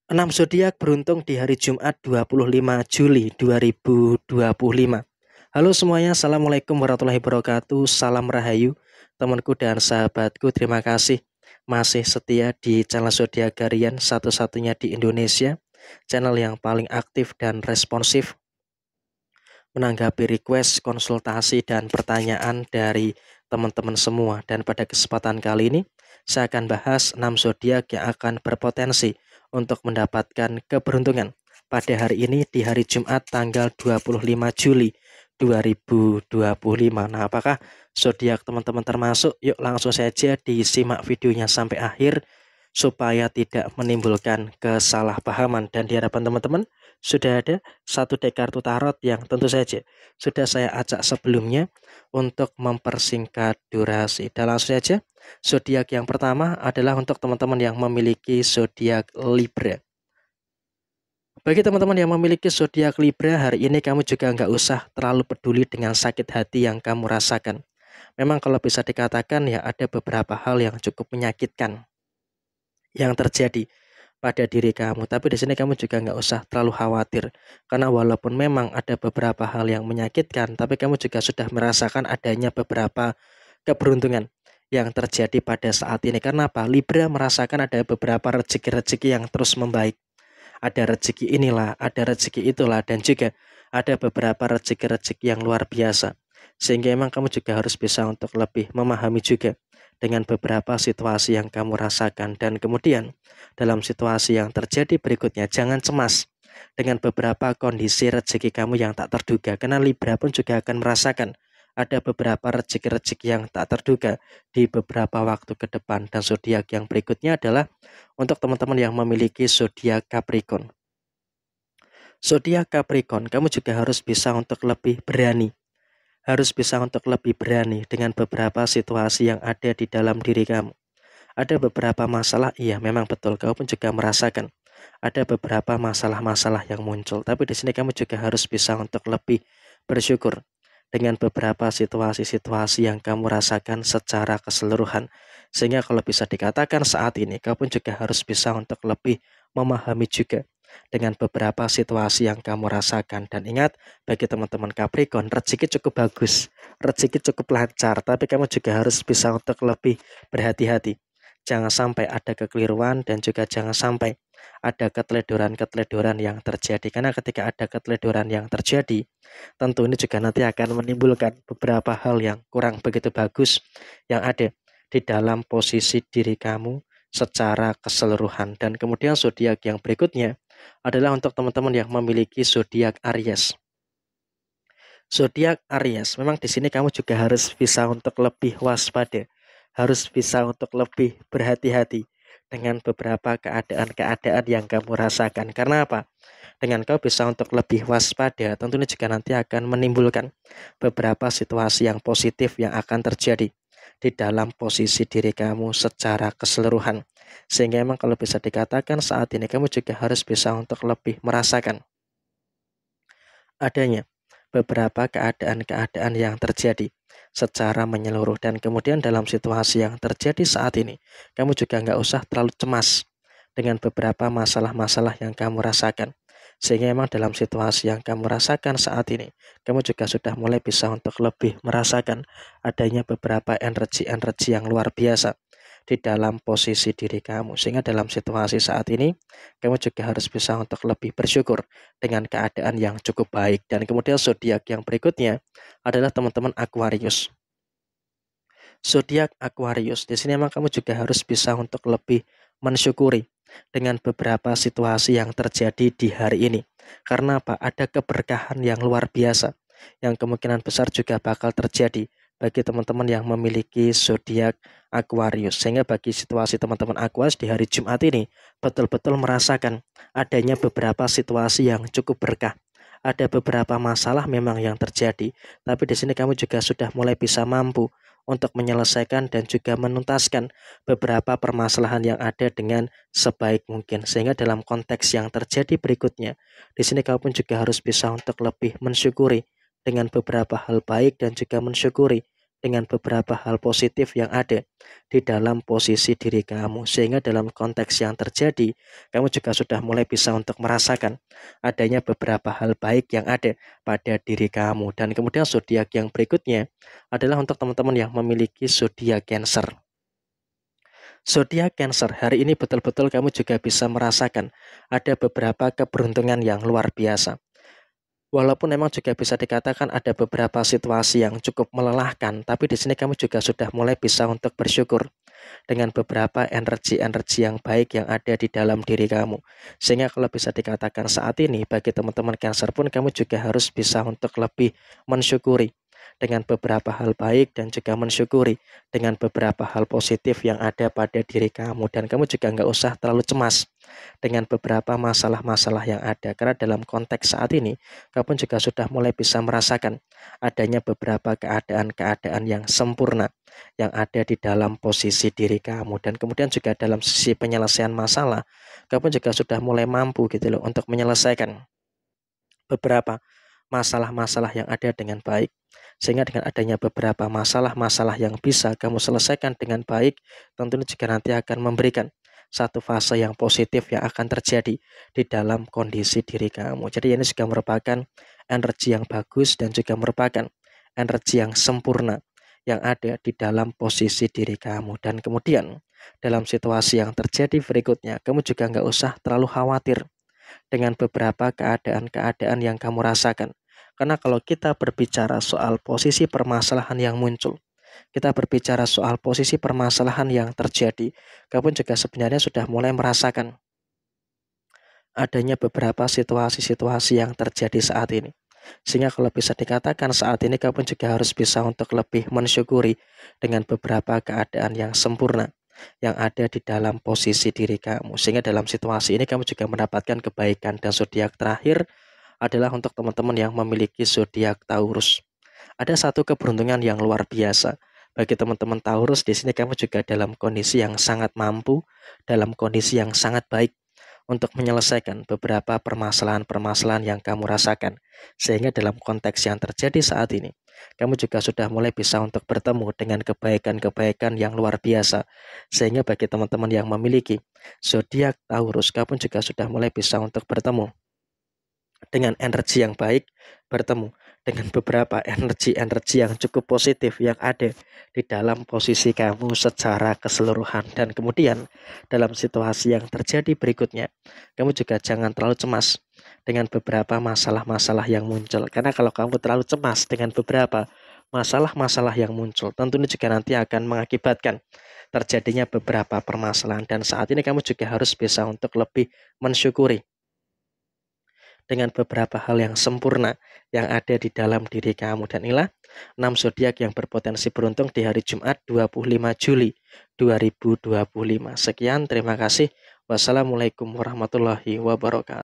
6 zodiak beruntung di hari Jumat 25 Juli 2025. Halo semuanya, Assalamualaikum warahmatullahi wabarakatuh. Salam Rahayu, temanku dan sahabatku. Terima kasih masih setia di channel Zodiak Harian, satu-satunya di Indonesia, channel yang paling aktif dan responsif menanggapi request, konsultasi, dan pertanyaan dari teman-teman semua. Dan pada kesempatan kali ini, saya akan bahas 6 zodiak yang akan berpotensi untuk mendapatkan keberuntungan pada hari ini di hari Jumat tanggal 25 Juli 2025. Nah, apakah zodiak teman-teman termasuk? Yuk langsung saja disimak videonya sampai akhir supaya tidak menimbulkan kesalahpahaman. Dan di hadapan teman-teman sudah ada satu deck kartu tarot yang tentu saja sudah saya acak sebelumnya untuk mempersingkat durasi. Dan langsung saja, zodiak yang pertama adalah untuk teman-teman yang memiliki zodiak Libra. Bagi teman-teman yang memiliki zodiak Libra, hari ini kamu juga nggak usah terlalu peduli dengan sakit hati yang kamu rasakan. Memang kalau bisa dikatakan ya ada beberapa hal yang cukup menyakitkan yang terjadi pada diri kamu. Tapi di sini kamu juga nggak usah terlalu khawatir. Karena walaupun memang ada beberapa hal yang menyakitkan, tapi kamu juga sudah merasakan adanya beberapa keberuntungan yang terjadi pada saat ini. Karena apa? Libra merasakan ada beberapa rezeki-rezeki yang terus membaik. Ada rezeki inilah, ada rezeki itulah, dan juga ada beberapa rezeki-rezeki yang luar biasa. Sehingga emang kamu juga harus bisa untuk lebih memahami juga dengan beberapa situasi yang kamu rasakan. Dan kemudian dalam situasi yang terjadi berikutnya, jangan cemas dengan beberapa kondisi rezeki kamu yang tak terduga. Karena Libra pun juga akan merasakan ada beberapa rezeki-rezeki yang tak terduga di beberapa waktu ke depan. Dan zodiak yang berikutnya adalah untuk teman-teman yang memiliki zodiak Capricorn. Zodiak Capricorn, kamu juga harus bisa untuk lebih berani. Harus bisa untuk lebih berani dengan beberapa situasi yang ada di dalam diri kamu. Ada beberapa masalah, iya memang betul, kamu pun juga merasakan ada beberapa masalah-masalah yang muncul. Tapi di sini kamu juga harus bisa untuk lebih bersyukur dengan beberapa situasi-situasi yang kamu rasakan secara keseluruhan. Sehingga kalau bisa dikatakan saat ini, kamu pun juga harus bisa untuk lebih memahami juga dengan beberapa situasi yang kamu rasakan. Dan ingat, bagi teman-teman Capricorn, rezeki cukup bagus, rezeki cukup lancar, tapi kamu juga harus bisa untuk lebih berhati-hati. Jangan sampai ada kekeliruan dan juga jangan sampai ada keteledoran-keteledoran yang terjadi. Karena ketika ada keteledoran yang terjadi, tentu ini juga nanti akan menimbulkan beberapa hal yang kurang begitu bagus yang ada di dalam posisi diri kamu secara keseluruhan. Dan kemudian zodiak yang berikutnya adalah untuk teman-teman yang memiliki zodiak Aries. Zodiak Aries, memang di sini kamu juga harus bisa untuk lebih waspada, harus bisa untuk lebih berhati-hati dengan beberapa keadaan-keadaan yang kamu rasakan. Karena apa? Dengan kau bisa untuk lebih waspada, tentunya juga nanti akan menimbulkan beberapa situasi yang positif yang akan terjadi di dalam posisi diri kamu secara keseluruhan. Sehingga memang kalau bisa dikatakan saat ini kamu juga harus bisa untuk lebih merasakan adanya beberapa keadaan-keadaan yang terjadi secara menyeluruh. Dan kemudian dalam situasi yang terjadi saat ini, kamu juga nggak usah terlalu cemas dengan beberapa masalah-masalah yang kamu rasakan. Sehingga memang dalam situasi yang kamu rasakan saat ini, kamu juga sudah mulai bisa untuk lebih merasakan adanya beberapa energi-energi yang luar biasa di dalam posisi diri kamu. Sehingga dalam situasi saat ini, kamu juga harus bisa untuk lebih bersyukur dengan keadaan yang cukup baik. Dan kemudian zodiak yang berikutnya adalah teman-teman Aquarius. Zodiak Aquarius, di sini memang kamu juga harus bisa untuk lebih mensyukuri dengan beberapa situasi yang terjadi di hari ini. Karena apa? Ada keberkahan yang luar biasa yang kemungkinan besar juga bakal terjadi bagi teman-teman yang memiliki zodiak Aquarius. Sehingga bagi situasi teman-teman Aquarius di hari Jumat ini betul-betul merasakan adanya beberapa situasi yang cukup berkah. Ada beberapa masalah memang yang terjadi, tapi di sini kamu juga sudah mulai bisa mampu untuk menyelesaikan dan juga menuntaskan beberapa permasalahan yang ada dengan sebaik mungkin. Sehingga dalam konteks yang terjadi berikutnya, di sini kamu pun juga harus bisa untuk lebih mensyukuri dengan beberapa hal baik dan juga mensyukuri dengan beberapa hal positif yang ada di dalam posisi diri kamu. Sehingga dalam konteks yang terjadi, kamu juga sudah mulai bisa untuk merasakan adanya beberapa hal baik yang ada pada diri kamu. Dan kemudian zodiak yang berikutnya adalah untuk teman-teman yang memiliki zodiak Cancer. Zodiak Cancer, hari ini betul-betul kamu juga bisa merasakan ada beberapa keberuntungan yang luar biasa. Walaupun memang juga bisa dikatakan ada beberapa situasi yang cukup melelahkan, tapi di sini kamu juga sudah mulai bisa untuk bersyukur dengan beberapa energi-energi yang baik yang ada di dalam diri kamu. Sehingga kalau bisa dikatakan saat ini bagi teman-teman Cancer pun kamu juga harus bisa untuk lebih mensyukuri dengan beberapa hal baik dan juga mensyukuri dengan beberapa hal positif yang ada pada diri kamu. Dan kamu juga nggak usah terlalu cemas dengan beberapa masalah-masalah yang ada. Karena dalam konteks saat ini, kamu juga sudah mulai bisa merasakan adanya beberapa keadaan-keadaan yang sempurna yang ada di dalam posisi diri kamu. Dan kemudian juga dalam sisi penyelesaian masalah, kamu juga sudah mulai mampu gitu loh untuk menyelesaikan beberapa masalah-masalah yang ada dengan baik. Sehingga dengan adanya beberapa masalah-masalah yang bisa kamu selesaikan dengan baik, tentunya juga nanti akan memberikan satu fase yang positif yang akan terjadi di dalam kondisi diri kamu. Jadi ini juga merupakan energi yang bagus dan juga merupakan energi yang sempurna yang ada di dalam posisi diri kamu. Dan kemudian dalam situasi yang terjadi berikutnya, kamu juga nggak usah terlalu khawatir dengan beberapa keadaan-keadaan yang kamu rasakan. Karena kalau kita berbicara soal posisi permasalahan yang muncul, kita berbicara soal posisi permasalahan yang terjadi, kamu juga sebenarnya sudah mulai merasakan adanya beberapa situasi-situasi yang terjadi saat ini. Sehingga kalau bisa dikatakan saat ini kamu juga harus bisa untuk lebih mensyukuri dengan beberapa keadaan yang sempurna yang ada di dalam posisi diri kamu. Sehingga dalam situasi ini kamu juga mendapatkan kebaikan. Dan zodiak terakhir adalah untuk teman-teman yang memiliki zodiak Taurus. Ada satu keberuntungan yang luar biasa. Bagi teman-teman Taurus, di sini kamu juga dalam kondisi yang sangat mampu, dalam kondisi yang sangat baik untuk menyelesaikan beberapa permasalahan-permasalahan yang kamu rasakan. Sehingga dalam konteks yang terjadi saat ini, kamu juga sudah mulai bisa untuk bertemu dengan kebaikan-kebaikan yang luar biasa. Sehingga bagi teman-teman yang memiliki zodiak Taurus, kamu juga sudah mulai bisa untuk bertemu dengan energi yang baik, bertemu dengan beberapa energi-energi yang cukup positif yang ada di dalam posisi kamu secara keseluruhan. Dan kemudian dalam situasi yang terjadi berikutnya, kamu juga jangan terlalu cemas dengan beberapa masalah-masalah yang muncul. Karena kalau kamu terlalu cemas dengan beberapa masalah-masalah yang muncul, tentunya juga nanti akan mengakibatkan terjadinya beberapa permasalahan. Dan saat ini kamu juga harus bisa untuk lebih mensyukuri dengan beberapa hal yang sempurna yang ada di dalam diri kamu. Dan inilah 6 zodiak yang berpotensi beruntung di hari Jumat 25 Juli 2025. Sekian, terima kasih. Wassalamualaikum warahmatullahi wabarakatuh.